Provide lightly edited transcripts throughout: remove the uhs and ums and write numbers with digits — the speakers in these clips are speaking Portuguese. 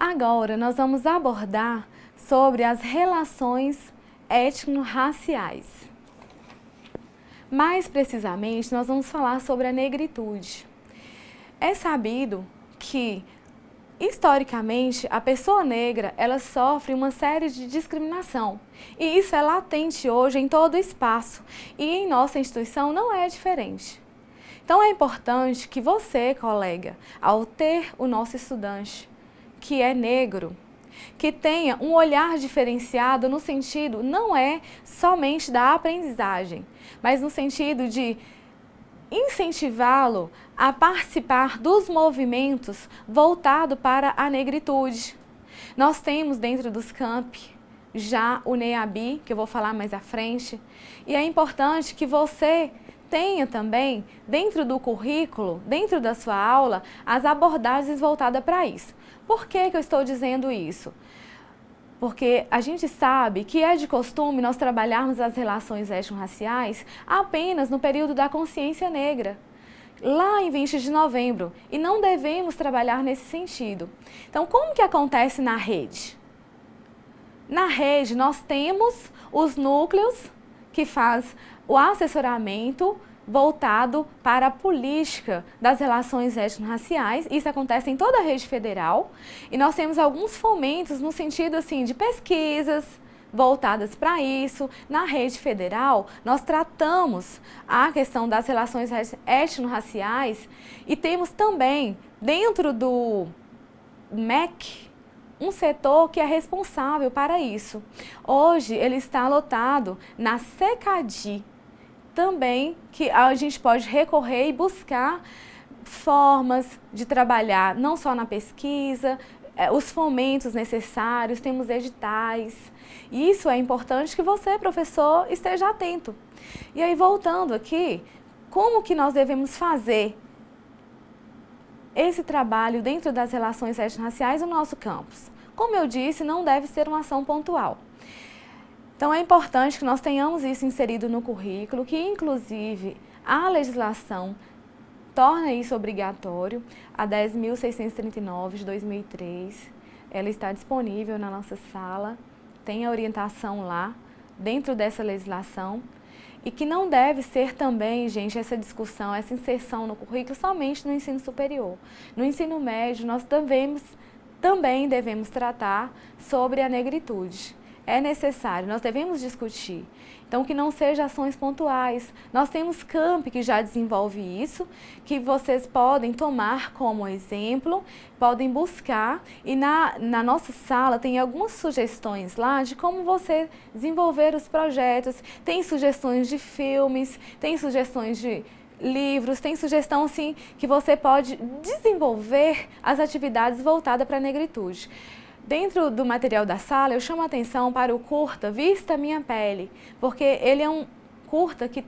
Agora nós vamos abordar sobre as relações étnico-raciais. Mais precisamente, nós vamos falar sobre a negritude. É sabido que, historicamente, a pessoa negra, ela sofre uma série de discriminação. E isso é latente hoje em todo o espaço. E em nossa instituição não é diferente. Então é importante que você, colega, ao ter o nosso estudante, que é negro, que tenha um olhar diferenciado no sentido, não é somente da aprendizagem, mas no sentido de incentivá-lo a participar dos movimentos voltados para a negritude. Nós temos dentro dos campi já o NEABI, que eu vou falar mais à frente, e é importante que você tenha também, dentro do currículo, dentro da sua aula, as abordagens voltadas para isso. Por que eu estou dizendo isso? Porque a gente sabe que é de costume nós trabalharmos as relações étnico-raciais apenas no período da consciência negra, lá em 20 de novembro, e não devemos trabalhar nesse sentido. Então, como que acontece na rede? Na rede, nós temos os núcleos que faz o assessoramento voltado para a política das relações étnico-raciais. Isso acontece em toda a rede federal. E nós temos alguns fomentos no sentido assim, de pesquisas voltadas para isso. Na rede federal, nós tratamos a questão das relações étnico-raciais e temos também, dentro do MEC, um setor que é responsável para isso. Hoje ele está lotado na SECADI, também que a gente pode recorrer e buscar formas de trabalhar não só na pesquisa, os fomentos necessários, temos editais. E isso é importante que você, professor, esteja atento. E aí, voltando aqui, como que nós devemos fazer esse trabalho dentro das relações étnico-raciais no nosso campus? Como eu disse, não deve ser uma ação pontual. Então, é importante que nós tenhamos isso inserido no currículo, que inclusive a legislação torna isso obrigatório, a 10.639 de 2003, ela está disponível na nossa sala, tem a orientação lá, dentro dessa legislação, e que não deve ser também, gente, essa discussão, essa inserção no currículo somente no ensino superior. No ensino médio, nós também devemos tratar sobre a negritude. É necessário, nós devemos discutir. Então, que não sejam ações pontuais. Nós temos campi que já desenvolve isso, que vocês podem tomar como exemplo, podem buscar. E na nossa sala tem algumas sugestões lá de como você desenvolver os projetos. Tem sugestões de filmes, tem sugestões de livros, tem sugestão assim que você pode desenvolver as atividades voltadas para a negritude. Dentro do material da sala, eu chamo a atenção para o curta Vista Minha Pele, porque ele é um curta que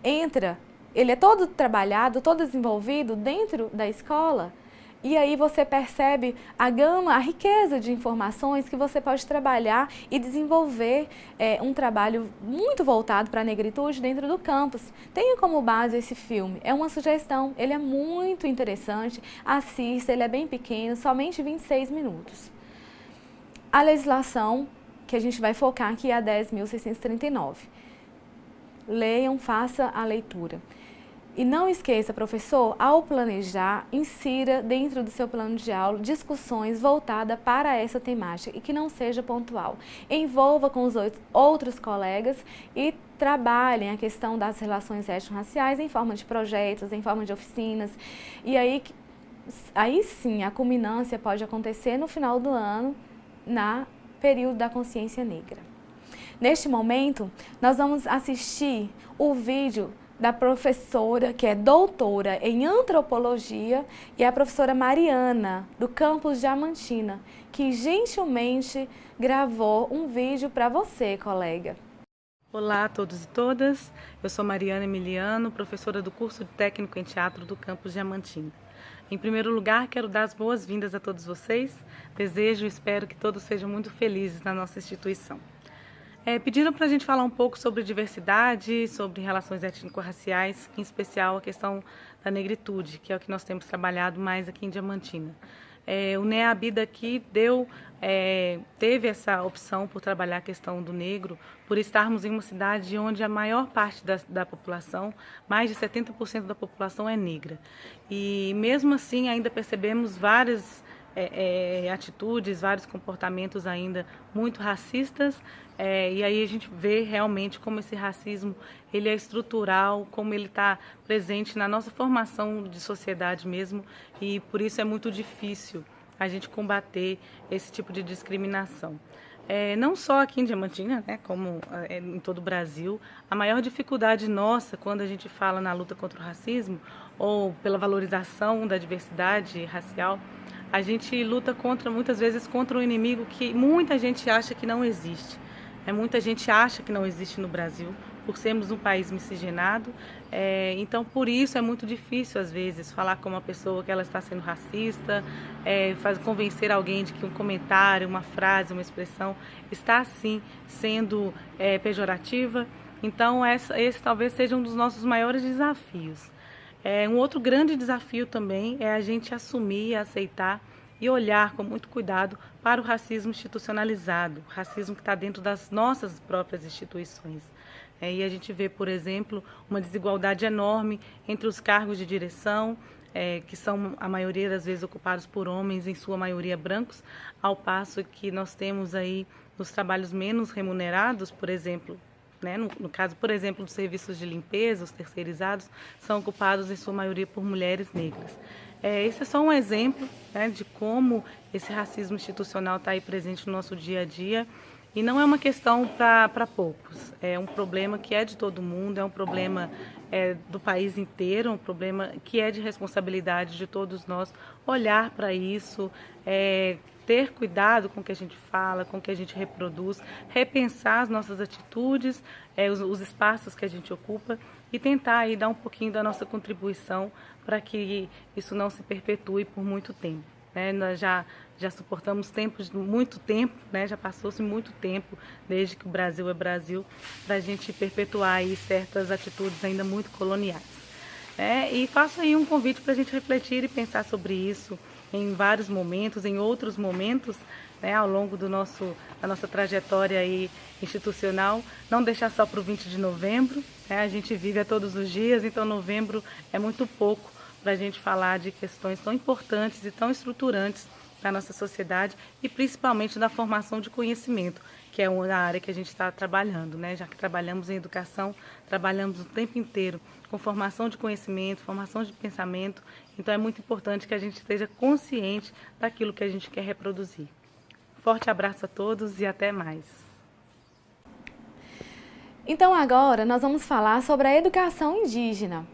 ele é todo trabalhado, todo desenvolvido dentro da escola, e aí você percebe a gama, a riqueza de informações que você pode trabalhar e desenvolver um trabalho muito voltado para a negritude dentro do campus. Tenha como base esse filme, é uma sugestão, ele é muito interessante, assista, ele é bem pequeno, somente 26 minutos. A legislação, que a gente vai focar aqui, é a 10.639. Leiam, faça a leitura. E não esqueça, professor, ao planejar, insira dentro do seu plano de aula discussões voltadas para essa temática e que não seja pontual. Envolva com os outros colegas e trabalhem a questão das relações étnico-raciais em forma de projetos, em forma de oficinas. E aí sim, a culminância pode acontecer no final do ano, na período da consciência negra. Neste momento, nós vamos assistir o vídeo da professora, que é doutora em antropologia, e a professora Mariana, do campus Diamantina, que gentilmente gravou um vídeo para você, colega. Olá a todos e todas, eu sou Mariana Emiliano, professora do curso de técnico em teatro do campus Diamantina. Em primeiro lugar, quero dar as boas-vindas a todos vocês, desejo e espero que todos sejam muito felizes na nossa instituição. Pediram para a gente falar um pouco sobre diversidade, sobre relações étnico-raciais, em especial a questão da negritude, que é o que nós temos trabalhado mais aqui em Diamantina. O NEABI daqui teve essa opção por trabalhar a questão do negro, por estarmos em uma cidade onde a maior parte da população, mais de 70% da população é negra. E mesmo assim ainda percebemos várias atitudes, vários comportamentos ainda muito racistas, e aí a gente vê realmente como esse racismo ele é estrutural, como ele está presente na nossa formação de sociedade mesmo, e por isso é muito difícil a gente combater esse tipo de discriminação. Não só aqui em Diamantina, né, como em todo o Brasil, a maior dificuldade nossa quando a gente fala na luta contra o racismo ou pela valorização da diversidade racial, a gente luta muitas vezes contra um inimigo que muita gente acha que não existe. Muita gente acha que não existe no Brasil, por sermos um país miscigenado. Então, por isso é muito difícil, às vezes, falar com uma pessoa que ela está sendo racista, convencer alguém de que um comentário, uma frase, uma expressão está, sim, sendo pejorativa. Então, esse talvez seja um dos nossos maiores desafios. Um outro grande desafio também é a gente assumir, aceitar e olhar com muito cuidado para o racismo institucionalizado, o racismo que está dentro das nossas próprias instituições. E a gente vê, por exemplo, uma desigualdade enorme entre os cargos de direção, que são a maioria das vezes ocupados por homens, em sua maioria brancos, ao passo que nós temos aí nos trabalhos menos remunerados, por exemplo, no caso, por exemplo, dos serviços de limpeza, os terceirizados, são ocupados em sua maioria por mulheres negras. Esse é só um exemplo, né, de como esse racismo institucional está aí presente no nosso dia a dia. E não é uma questão para poucos, é um problema que é de todo mundo, é um problema do país inteiro, um problema que é de responsabilidade de todos nós olhar para isso, ter cuidado com o que a gente fala, com o que a gente reproduz, repensar as nossas atitudes, os espaços que a gente ocupa e tentar aí dar um pouquinho da nossa contribuição para que isso não se perpetue por muito tempo. Nós já suportamos muito tempo, né? Já passou-se muito tempo desde que o Brasil é Brasil para a gente perpetuar aí certas atitudes ainda muito coloniais. E faço aí um convite para a gente refletir e pensar sobre isso em vários momentos, em outros momentos, né, ao longo da nossa trajetória aí institucional, não deixar só para o 20 de novembro, né? A gente vive a todos os dias, então novembro é muito pouco para a gente falar de questões tão importantes e tão estruturantes para a nossa sociedade e principalmente da formação de conhecimento, que é uma área que a gente está trabalhando, né? Já que trabalhamos em educação, trabalhamos o tempo inteiro com formação de conhecimento, formação de pensamento, então é muito importante que a gente esteja consciente daquilo que a gente quer reproduzir. Forte abraço a todos e até mais. Então agora nós vamos falar sobre a educação indígena.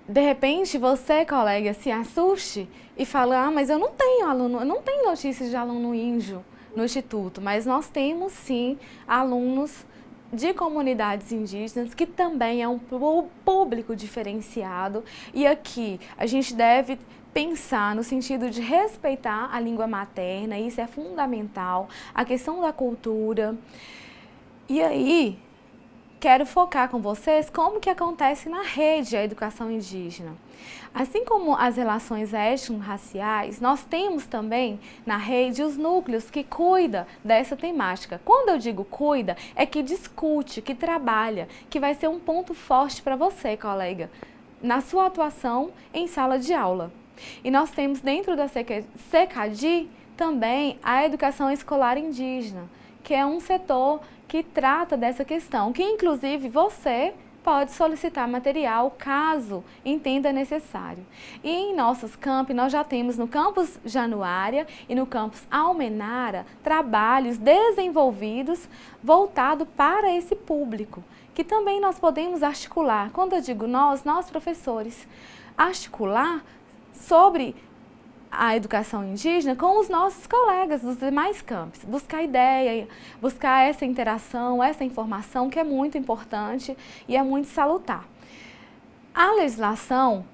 De repente, você, colega, se assuste e fala, mas eu não tenho aluno, eu não tenho notícias de aluno índio no Instituto, mas nós temos sim alunos de comunidades indígenas, que também é um público diferenciado, e aqui a gente deve pensar no sentido de respeitar a língua materna, isso é fundamental, a questão da cultura. E aí, quero focar com vocês como que acontece na rede a educação indígena. Assim como as relações étnico-raciais, nós temos também na rede os núcleos que cuidam dessa temática. Quando eu digo cuida, é que discute, que trabalha, que vai ser um ponto forte para você, colega, na sua atuação em sala de aula. E nós temos dentro da SECADI também a educação escolar indígena, que é um setor que trata dessa questão, que inclusive você pode solicitar material caso entenda necessário. E em nossos campi, nós já temos no campus Januária e no campus Almenara trabalhos desenvolvidos voltados para esse público, que também nós podemos articular. Quando eu digo nós professores, articular sobre a educação indígena com os nossos colegas dos demais campos, buscar ideia, buscar essa interação, essa informação que é muito importante e é muito salutar. A legislação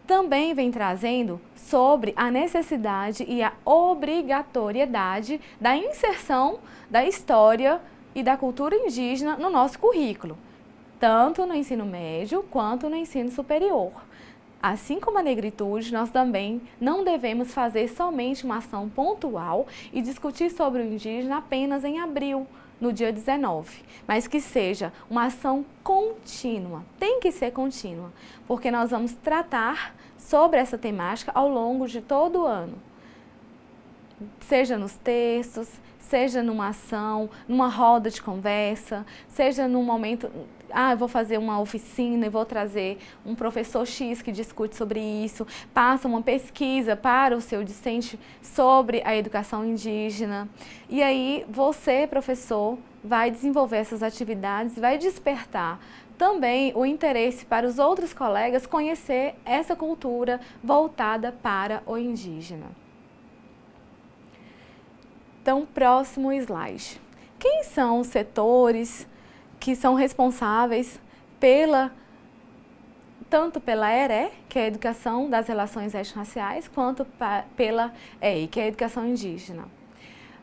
também vem trazendo sobre a necessidade e a obrigatoriedade da inserção da história e da cultura indígena no nosso currículo, tanto no ensino médio quanto no ensino superior. Assim como a negritude, nós também não devemos fazer somente uma ação pontual e discutir sobre o indígena apenas em abril, no dia 19, mas que seja uma ação contínua, tem que ser contínua, porque nós vamos tratar sobre essa temática ao longo de todo o ano, seja nos textos, seja numa ação, numa roda de conversa, seja num momento, eu vou fazer uma oficina e vou trazer um professor X que discute sobre isso, passa uma pesquisa para o seu discente sobre a educação indígena. E aí você, professor, vai desenvolver essas atividades, vai despertar também o interesse para os outros colegas conhecer essa cultura voltada para o indígena. Então, próximo slide. Quem são os setores que são responsáveis tanto pela ERE, que é a Educação das Relações Étnico-Raciais, quanto pela EI, que é a Educação Indígena?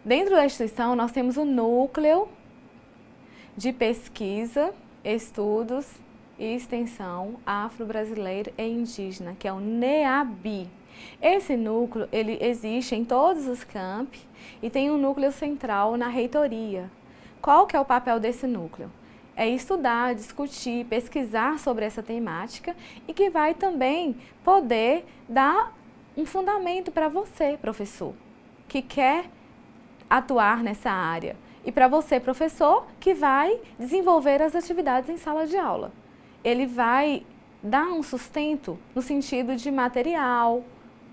Dentro da instituição, nós temos o Núcleo de Pesquisa, Estudos e Extensão Afro-Brasileiro e Indígena, que é o NEABI. Esse núcleo, ele existe em todos os campi e tem um núcleo central na reitoria. Qual que é o papel desse núcleo? É estudar, discutir, pesquisar sobre essa temática e que vai também poder dar um fundamento para você, professor, que quer atuar nessa área. E para você, professor, que vai desenvolver as atividades em sala de aula. Ele vai dar um sustento no sentido de material,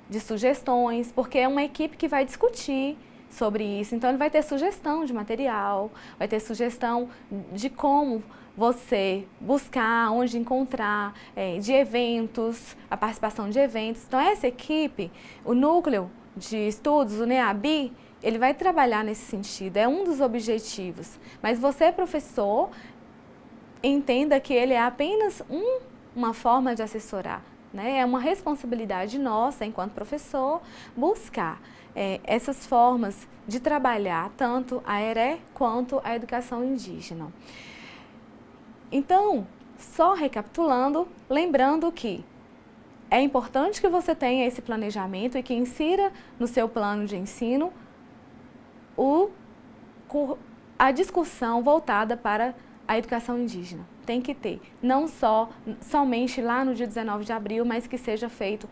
de sugestões, porque é uma equipe que vai discutir sobre isso. Então, ele vai ter sugestão de material, vai ter sugestão de como você buscar, onde encontrar, de eventos, a participação de eventos. Então, essa equipe, o Núcleo de Estudos, o NEABI, ele vai trabalhar nesse sentido, é um dos objetivos. Mas você, professor, entenda que ele é apenas uma forma de assessorar. É uma responsabilidade nossa, enquanto professor, buscar essas formas de trabalhar tanto a ERE quanto a educação indígena. Então, só recapitulando, lembrando que é importante que você tenha esse planejamento e que insira no seu plano de ensino a discussão voltada para a educação indígena. Tem que ter, não somente lá no dia 19 de abril, mas que seja feito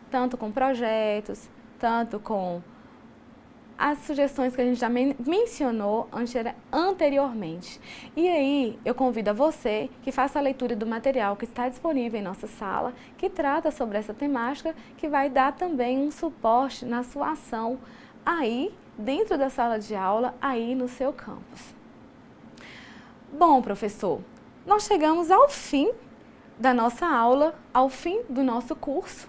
tanto com projetos, tanto com as sugestões que a gente já mencionou anteriormente. E aí, eu convido a você que faça a leitura do material que está disponível em nossa sala, que trata sobre essa temática, que vai dar também um suporte na sua ação aí, dentro da sala de aula, aí no seu campus. Bom, professor, nós chegamos ao fim da nossa aula, ao fim do nosso curso.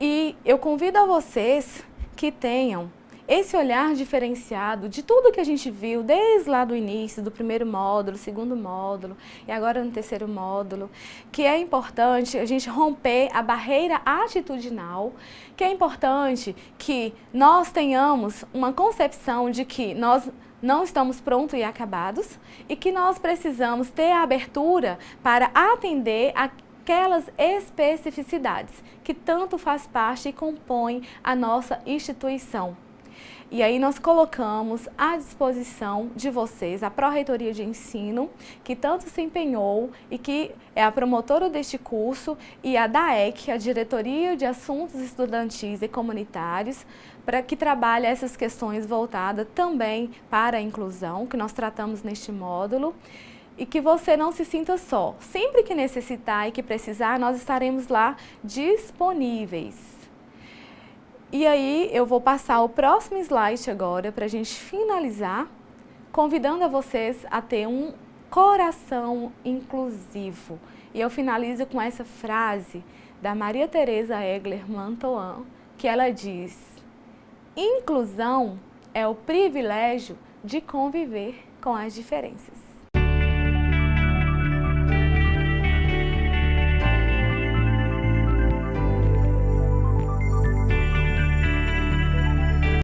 E eu convido a vocês que tenham esse olhar diferenciado de tudo que a gente viu desde lá do início, do primeiro módulo, segundo módulo e agora no terceiro módulo, que é importante a gente romper a barreira atitudinal, que é importante que nós tenhamos uma concepção de que nós não estamos prontos e acabados e que nós precisamos ter a abertura para atender aquelas especificidades que tanto faz parte e compõem a nossa instituição. E aí nós colocamos à disposição de vocês a Pró-Reitoria de Ensino, que tanto se empenhou e que é a promotora deste curso, e a DAEC, a Diretoria de Assuntos Estudantis e Comunitários, para que trabalhe essas questões voltadas também para a inclusão, que nós tratamos neste módulo. E que você não se sinta só. Sempre que necessitar e que precisar, nós estaremos lá disponíveis. E aí, eu vou passar o próximo slide agora para a gente finalizar, convidando a vocês a ter um coração inclusivo. E eu finalizo com essa frase da Maria Teresa Egler Mantoan, que ela diz: inclusão é o privilégio de conviver com as diferenças.